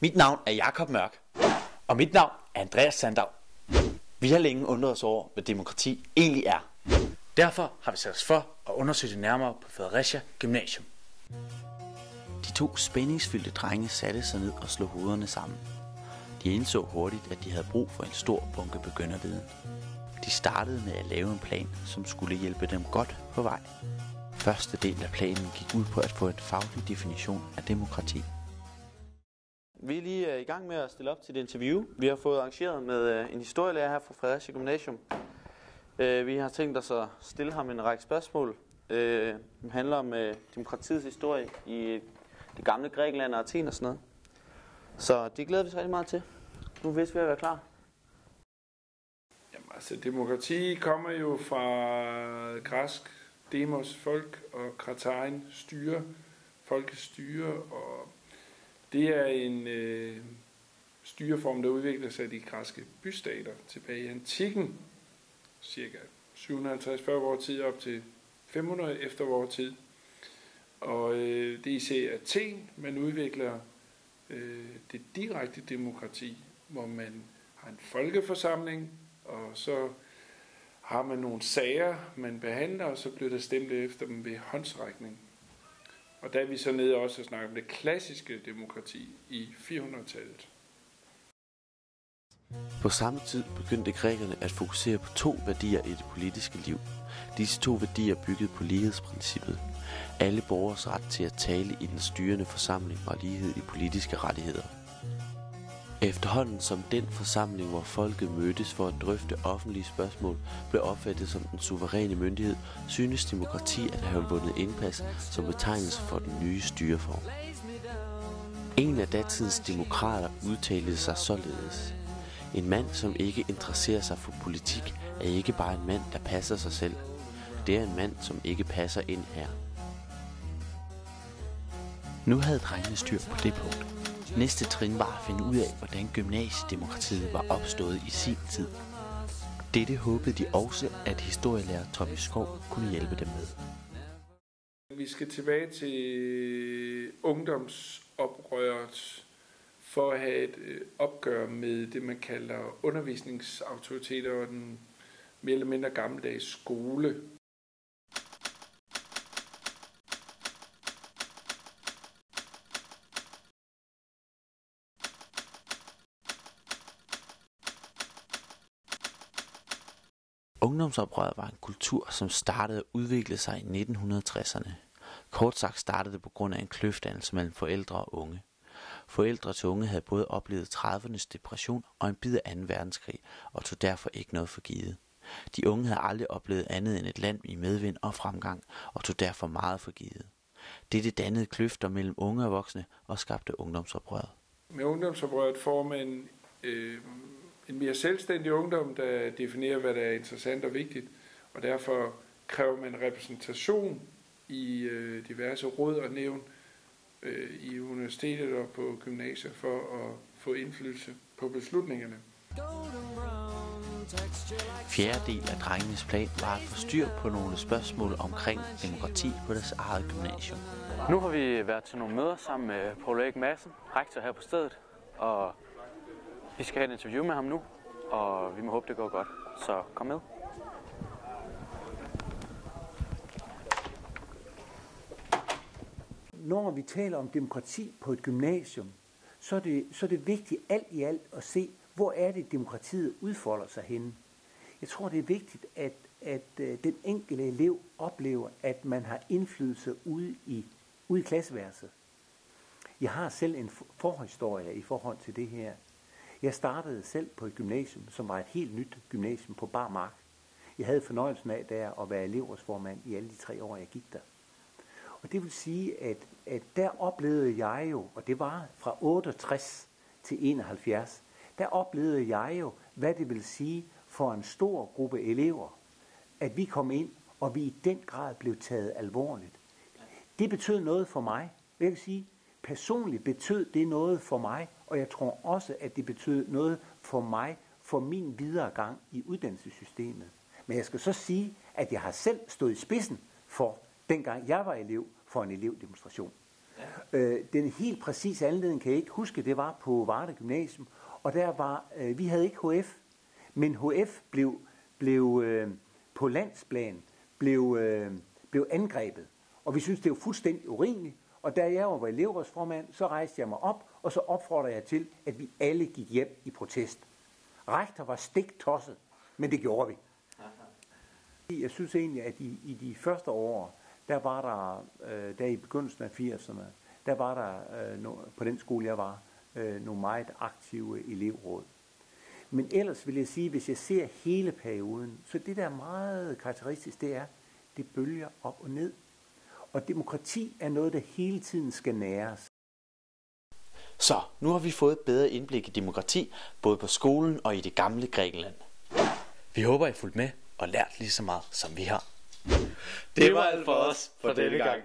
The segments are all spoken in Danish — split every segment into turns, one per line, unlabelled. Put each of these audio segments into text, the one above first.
Mit navn er Jakob Mørk, og mit navn er Andreas Sandav. Vi har længe undret os over, hvad demokrati egentlig er. Derfor har vi sat os for at undersøge det nærmere på Fredericia Gymnasium. De to spændingsfyldte drenge satte sig ned og slog hovederne sammen. De indså hurtigt, at de havde brug for en stor bunke begynderviden. De startede med at lave en plan, som skulle hjælpe dem godt på vej. Første del af planen gik ud på at få en faglig definition af demokrati. Vi er lige i gang med at stille op til et interview. Vi har fået arrangeret med en historielærer her fra Fredericia Gymnasium. Vi har tænkt os at stille ham en række spørgsmål. Det handler om demokratiets historie i det gamle Grækenland og Athen og sådan noget. Så det glæder vi os rigtig meget til. Nu vidste vi at være klar.
Jamen, altså, demokrati kommer jo fra græsk demos, folk, og kratein, styre, folkestyre, og det er en styreform, der udvikler sig i de græske bystater tilbage i antikken, cirka 750 før vores tid op til 500 efter vores tid. Og det er især Athen, man udvikler det direkte demokrati, hvor man har en folkeforsamling, og så har man nogle sager, man behandler, og så bliver der stemt efter dem ved håndsrækning. Og der er vi så nede også og snakke om det klassiske demokrati i 400-tallet.
På samme tid begyndte grækerne at fokusere på to værdier i det politiske liv. Disse to værdier byggede på lighedsprincippet. Alle borgers ret til at tale i den styrende forsamling og lighed i politiske rettigheder. Efterhånden som den forsamling, hvor folket mødtes for at drøfte offentlige spørgsmål, blev opfattet som den suveræne myndighed, synes demokrati at have vundet indpas som betegnelse for den nye styreform. En af datidens demokrater udtalte sig således: en mand, som ikke interesserer sig for politik, er ikke bare en mand, der passer sig selv. Det er en mand, som ikke passer ind her. Nu havde drengene styr på det punkt. Næste trin var at finde ud af, hvordan gymnasiedemokratiet var opstået i sin tid. Dette håbede de også, at historielærer Tommy Skov kunne hjælpe dem med.
Vi skal tilbage til ungdomsoprøret for at have et opgør med det, man kalder undervisningsautoriteter og den mere eller mindre gammeldags skole.
Ungdomsoprøret var en kultur, som startede at udvikle sig i 1960'erne. Kort sagt startede det på grund af en kløftdannelse mellem forældre og unge. Forældre til unge havde både oplevet 30'ernes depression og en bid af 2. verdenskrig, og tog derfor ikke noget for givet. De unge havde aldrig oplevet andet end et land i medvind og fremgang, og tog derfor meget for givet. Dette dannede kløfter mellem unge og voksne og skabte ungdomsoprøret.
Med ungdomsoprøret får man en mere selvstændig ungdom, der definerer, hvad der er interessant og vigtigt, og derfor kræver man repræsentation i diverse råd og nævn i universitetet og på gymnasier for at få indflydelse på beslutningerne.
Fjerde del af drengenes plan var at få styr på nogle spørgsmål omkring demokrati på deres eget gymnasium.
Nu har vi været til nogle møder sammen med Poul Erik Madsen, rektor her på stedet, og vi skal have et interview med ham nu, og vi må håbe, det går godt. Så kom med.
Når vi taler om demokrati på et gymnasium, så er det vigtigt alt i alt at se, hvor er det, demokratiet udfolder sig henne. Jeg tror, det er vigtigt, at den enkelte elev oplever, at man har indflydelse ude i klasseværelset. Jeg har selv en forhistorie i forhold til det her. Jeg startede selv på et gymnasium, som var et helt nyt gymnasium på bar mark. Jeg havde fornøjelsen af der at være elevrådsformand i alle de 3 år, jeg gik der. Og det vil sige, at der oplevede jeg jo, og det var fra 68 til 71, der oplevede jeg jo, hvad det vil sige for en stor gruppe elever, at vi kom ind, og vi i den grad blev taget alvorligt. Det betød noget for mig. Jeg kan sige, personligt betød det noget for mig, og jeg tror også, at det betød noget for mig, for min videre gang i uddannelsessystemet. Men jeg skal så sige, at jeg har selv stået i spidsen for, dengang jeg var elev, for en elevdemonstration. Den helt præcise anledning kan jeg ikke huske, det var på Varde Gymnasium, og der var, vi havde ikke HF, men HF blev på landsplan blev angrebet, og vi synes det var fuldstændig urimeligt, og da jeg var elevrådsformand, så rejste jeg mig op, og så opfordrede jeg til, at vi alle gik hjem i protest. Rektor var stiktosset, men det gjorde vi. Jeg synes egentlig, at i de første år, der var der i begyndelsen af 80'erne, der var der på den skole, jeg var, nogle meget aktive elevråd. Men ellers vil jeg sige, hvis jeg ser hele perioden, så det der er meget karakteristisk, det er, det bølger op og ned. Og demokrati er noget, der hele tiden skal næres.
Så nu har vi fået et bedre indblik i demokrati, både på skolen og i det gamle Grækenland. Vi håber, I fulgte med og lært lige så meget, som vi har. Det var alt for os for denne gang.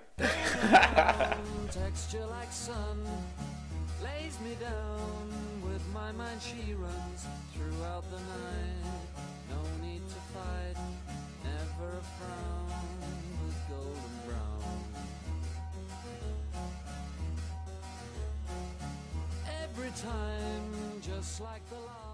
Every time, just like the last.